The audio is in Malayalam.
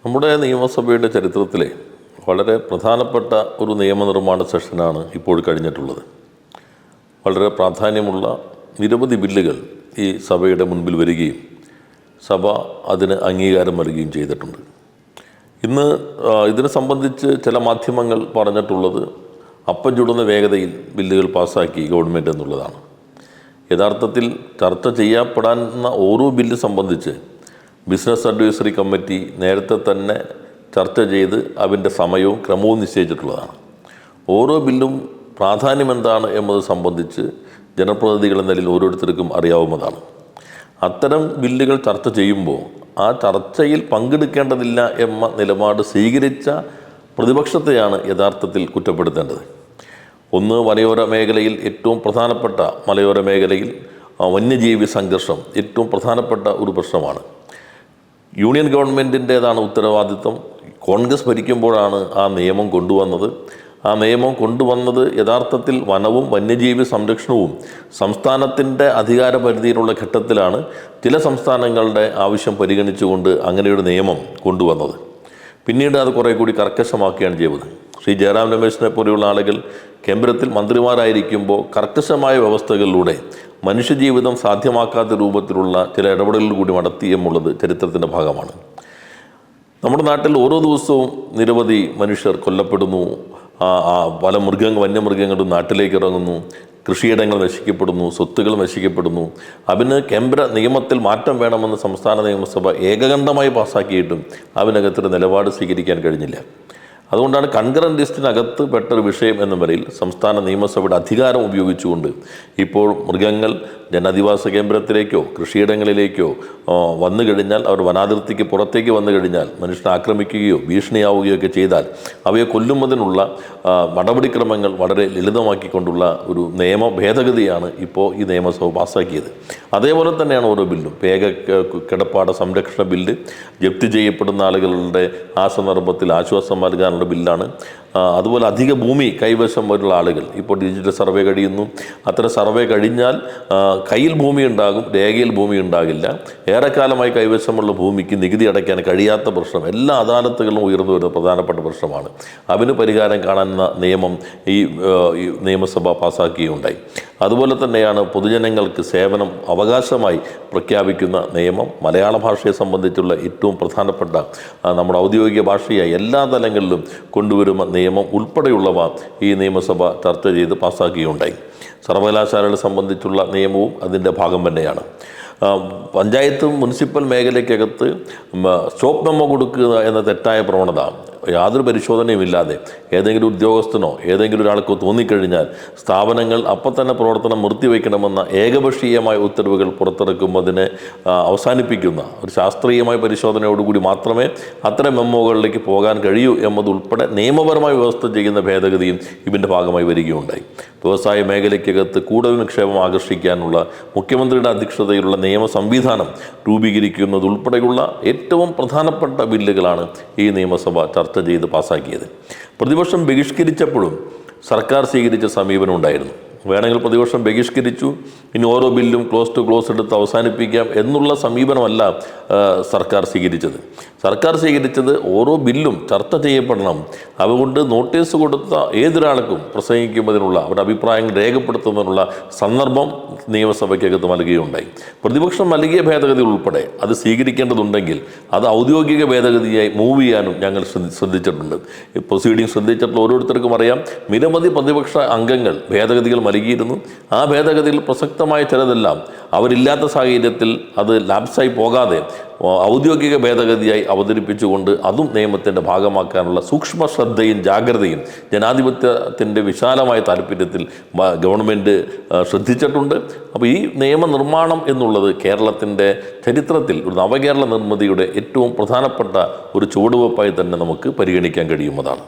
നമ്മുടെ നിയമസഭയുടെ ചരിത്രത്തിലെ വളരെ പ്രധാനപ്പെട്ട ഒരു നിയമനിർമ്മാണ സെഷനാണ് ഇപ്പോൾ കഴിഞ്ഞിട്ടുള്ളത്. വളരെ പ്രാധാന്യമുള്ള നിരവധി ബില്ലുകൾ ഈ സഭയുടെ മുൻപിൽ വരികയും സഭ അതിന് അംഗീകാരം നൽകുകയും ചെയ്തിട്ടുണ്ട്. ഇന്ന് ഇതിനെ സംബന്ധിച്ച് ചില മാധ്യമങ്ങൾ പറഞ്ഞിട്ടുള്ളത് അപ്പം ചുടുന്ന വേഗതയിൽ ബില്ലുകൾ പാസ്സാക്കി ഗവൺമെൻറ് എന്നുള്ളതാണ്. യഥാർത്ഥത്തിൽ ചർച്ച ചെയ്യപ്പെടാവുന്ന ഓരോ ബില്ല് സംബന്ധിച്ച് ബിസിനസ് അഡ്വൈസറി കമ്മിറ്റി നേരത്തെ തന്നെ ചർച്ച ചെയ്ത് അതിൻ്റെ സമയവും ക്രമവും നിശ്ചയിച്ചിട്ടുള്ളതാണ്. ഓരോ ബില്ലും പ്രാധാന്യം എന്താണ് എന്നത് സംബന്ധിച്ച് ജനപ്രതിനിധികൾ എന്ന നിലയിൽ ഓരോരുത്തർക്കും അറിയാവുന്നതാണ്. അത്തരം ബില്ലുകൾ ചർച്ച ചെയ്യുമ്പോൾ ആ ചർച്ചയിൽ പങ്കെടുക്കേണ്ടതില്ല എന്ന നിലപാട് സ്വീകരിച്ച പ്രതിപക്ഷത്തെയാണ് യഥാർത്ഥത്തിൽ കുറ്റപ്പെടുത്തേണ്ടത്. ഒന്ന്, മലയോര മേഖലയിൽ ഏറ്റവും പ്രധാനപ്പെട്ട മലയോര മേഖലയിൽ വന്യജീവി സംഘർഷം ഏറ്റവും പ്രധാനപ്പെട്ട ഒരു പ്രശ്നമാണ്. യൂണിയൻ ഗവൺമെൻറ്റിൻ്റേതാണ് ഉത്തരവാദിത്വം. കോൺഗ്രസ് ഭരിക്കുമ്പോഴാണ് ആ നിയമം കൊണ്ടുവന്നത്. ആ നിയമം കൊണ്ടുവന്നത് യഥാർത്ഥത്തിൽ വനവും വന്യജീവി സംരക്ഷണവും സംസ്ഥാനത്തിൻ്റെ അധികാര പരിധിയിലുള്ള ഘട്ടത്തിലാണ് ചില സംസ്ഥാനങ്ങളുടെ ആവശ്യം പരിഗണിച്ചുകൊണ്ട് അങ്ങനെയൊരു നിയമം കൊണ്ടുവന്നത്. പിന്നീട് അത് കുറേ കൂടി കർക്കശമാക്കുകയാണ് ചെയ്തത്. ശ്രീ ജയറാം രമേശിനെ പോലെയുള്ള ആളുകൾ കേന്ദ്രത്തിൽ മന്ത്രിമാരായിരിക്കുമ്പോൾ കർക്കശമായ വ്യവസ്ഥകളിലൂടെ മനുഷ്യജീവിതം സാധ്യമാക്കാത്ത രൂപത്തിലുള്ള ചില ഇടപെടലുകൾ കൂടി നടത്തി എന്നുള്ളത് ചരിത്രത്തിൻ്റെ ഭാഗമാണ്. നമ്മുടെ നാട്ടിൽ ഓരോ ദിവസവും നിരവധി മനുഷ്യർ കൊല്ലപ്പെടുന്നു. പല വന്യമൃഗങ്ങളും നാട്ടിലേക്ക് ഇറങ്ങുന്നു. കൃഷിയിടങ്ങൾ നശിക്കപ്പെടുന്നു, സ്വത്തുകൾ നശിക്കപ്പെടുന്നു. അതിന് കേന്ദ്ര നിയമത്തിൽ മാറ്റം വേണമെന്ന് സംസ്ഥാന നിയമസഭ ഏകകണ്ഠമായി പാസ്സാക്കിയിട്ടും അതിനകത്തൊരു നിലപാട് സ്വീകരിക്കാൻ കഴിഞ്ഞില്ല. അതുകൊണ്ടാണ് കൺകറന്റ് ലിസ്റ്റിനകത്ത് പെട്ടൊരു വിഷയം എന്ന നിലയിൽ സംസ്ഥാന നിയമസഭയുടെ അധികാരം ഉപയോഗിച്ചുകൊണ്ട് ഇപ്പോൾ മൃഗങ്ങൾ ജനാധിവാസ കേന്ദ്രത്തിലേക്കോ കൃഷിയിടങ്ങളിലേക്കോ വന്നു കഴിഞ്ഞാൽ, അവർ വനാതിർത്തിക്ക് പുറത്തേക്ക് വന്നു കഴിഞ്ഞാൽ മനുഷ്യനെ ആക്രമിക്കുകയോ ഭീഷണിയാവുകയോ ഒക്കെ ചെയ്താൽ അവയെ കൊല്ലുന്നതിനുള്ള നടപടിക്രമങ്ങൾ വളരെ ലളിതമാക്കിക്കൊണ്ടുള്ള ഒരു നിയമ ഭേദഗതിയാണ് ഇപ്പോൾ ഈ നിയമസഭ പാസ്സാക്കിയത്. അതേപോലെ തന്നെയാണ് ഓരോ ബില്ലും. കിടപ്പാട സംരക്ഷണ ബില്ല്, ജപ്തി ചെയ്യപ്പെടുന്ന ആളുകളുടെ ആ സന്ദർഭത്തിൽ ആശ്വാസം നൽകാനുള്ള ബില്ലാണ്. അതുപോലെ അധിക ഭൂമി കൈവശം വരുള്ള ആളുകൾ ഇപ്പോൾ ഡിജിറ്റൽ സർവേ കഴിയുന്നു. അത്തരം സർവേ കഴിഞ്ഞാൽ കയ്യിൽ ഭൂമി ഉണ്ടാകും, രേഖയിൽ ഭൂമി ഉണ്ടാകില്ല. ഏറെക്കാലമായി കൈവശമുള്ള ഭൂമിക്ക് നികുതി അടയ്ക്കാൻ കഴിയാത്ത പ്രശ്നം എല്ലാ അദാലത്തുകളിലും ഉയർന്നു വരുന്ന പ്രധാനപ്പെട്ട പ്രശ്നമാണ്. അതിന് പരിഹാരം കാണുന്ന നിയമം ഈ നിയമസഭ പാസ്സാക്കുകയുണ്ടായി. അതുപോലെ തന്നെയാണ് പൊതുജനങ്ങൾക്ക് സേവനം അവകാശമായി പ്രഖ്യാപിക്കുന്ന നിയമം. മലയാള ഭാഷയെ സംബന്ധിച്ചുള്ള ഏറ്റവും പ്രധാനപ്പെട്ട നമ്മുടെ ഔദ്യോഗിക ഭാഷയായി എല്ലാ തലങ്ങളിലും കൊണ്ടുവരുന്ന നിയമം ഉൾപ്പെടെയുള്ളവ ഈ നിയമസഭ ചർച്ച ചെയ്ത് പാസ്സാക്കുകയുണ്ടായി. സർവകലാശാലകളെ സംബന്ധിച്ചുള്ള നിയമവും അതിൻ്റെ ഭാഗം തന്നെയാണ്. പഞ്ചായത്ത് മുനിസിപ്പൽ മേഖലയ്ക്കകത്ത് സ്റ്റോപ്പ് മെമ്മോ കൊടുക്കുക എന്ന തെറ്റായ പ്രവണത യാതൊരു പരിശോധനയുമില്ലാതെ ഏതെങ്കിലും ഉദ്യോഗസ്ഥനോ ഏതെങ്കിലും ഒരാൾക്കോ തോന്നിക്കഴിഞ്ഞാൽ സ്ഥാപനങ്ങൾ അപ്പം തന്നെ പ്രവർത്തനം നിർത്തിവെക്കണമെന്ന ഏകപക്ഷീയമായ ഉത്തരവുകൾ പുറത്തിറക്കുന്നതിനെ അവസാനിപ്പിക്കുന്ന ഒരു ശാസ്ത്രീയമായ പരിശോധനയോടുകൂടി മാത്രമേ അത്തരം മെമ്മോകളിലേക്ക് പോകാൻ കഴിയൂ എന്നതുൾപ്പെടെ നിയമപരമായി വ്യവസ്ഥ ചെയ്യുന്ന ഭേദഗതിയും ഇതിൻ്റെ ഭാഗമായി വരികയുണ്ടായി. വ്യവസായ മേഖലയ്ക്കകത്ത് കൂടുതൽ നിക്ഷേപം ആകർഷിക്കാനുള്ള മുഖ്യമന്ത്രിയുടെ അധ്യക്ഷതയിലുള്ള നിയമ സംവിധാനം രൂപീകരിക്കുന്നതുൾപ്പെടെയുള്ള ഏറ്റവും പ്രധാനപ്പെട്ട ബില്ലുകളാണ് ഈ നിയമസഭ ചർച്ച ചെയ്ത് പാസ്സാക്കിയത്. പ്രതിപക്ഷം ബഹിഷ്കരിച്ചപ്പോഴും സർക്കാർ സ്വീകരിച്ച സമീപനം ഉണ്ടായിരുന്നു. വേണമെങ്കിൽ പ്രതിപക്ഷം ബഹിഷ്കരിച്ചു, ഇനി ഓരോ ബില്ലും ക്ലോസ് എടുത്ത് അവസാനിപ്പിക്കാം എന്നുള്ള സമീപനമല്ല സർക്കാർ സ്വീകരിച്ചത്. സർക്കാർ സ്വീകരിച്ചത് ഓരോ ബില്ലും ചർച്ച ചെയ്യപ്പെടണം. അതുകൊണ്ട് നോട്ടീസ് കൊടുത്ത ഏതൊരാൾക്കും പ്രസംഗിക്കുന്നതിനുള്ള അവരുടെ അഭിപ്രായങ്ങൾ രേഖപ്പെടുത്തുന്നതിനുള്ള സന്ദർഭം നിയമസഭയ്ക്കകത്ത് നൽകുകയുണ്ടായി. പ്രതിപക്ഷം നൽകിയ ഭേദഗതി ഉൾപ്പെടെ അത് സ്വീകരിക്കേണ്ടതുണ്ടെങ്കിൽ അത് ഔദ്യോഗിക ഭേദഗതിയായി മൂവ് ചെയ്യാനും ഞങ്ങൾ ശ്രദ്ധിച്ചിട്ടുണ്ട്. പ്രൊസീഡിംഗ് ശ്രദ്ധിച്ചിട്ടുള്ള ഓരോരുത്തർക്കും അറിയാം, നിരവധി പ്രതിപക്ഷ അംഗങ്ങൾ ഭേദഗതികൾ നൽകിയിരുന്നു. ആ ഭേദഗതിയിൽ പ്രസക്തമായ ചിലതെല്ലാം അവരില്ലാത്ത സാഹചര്യത്തിൽ അത് ലാപ്സായി പോകാതെ ഔദ്യോഗിക ഭേദഗതിയായി അവതരിപ്പിച്ചുകൊണ്ട് അതും നിയമത്തിൻ്റെ ഭാഗമാക്കാനുള്ള സൂക്ഷ്മ ശ്രദ്ധയും ജാഗ്രതയും ജനാധിപത്യത്തിൻ്റെ വിശാലമായ താല്പര്യത്തിൽ ഗവൺമെൻറ് ശ്രദ്ധിച്ചിട്ടുണ്ട്. അപ്പോൾ ഈ നിയമനിർമ്മാണം എന്നുള്ളത് കേരളത്തിൻ്റെ ചരിത്രത്തിൽ ഒരു നവകേരള നിർമ്മിതിയുടെ ഏറ്റവും പ്രധാനപ്പെട്ട ഒരു ചുവടുവെപ്പായി തന്നെ നമുക്ക് പരിഗണിക്കാൻ കഴിയുന്നതാണ്.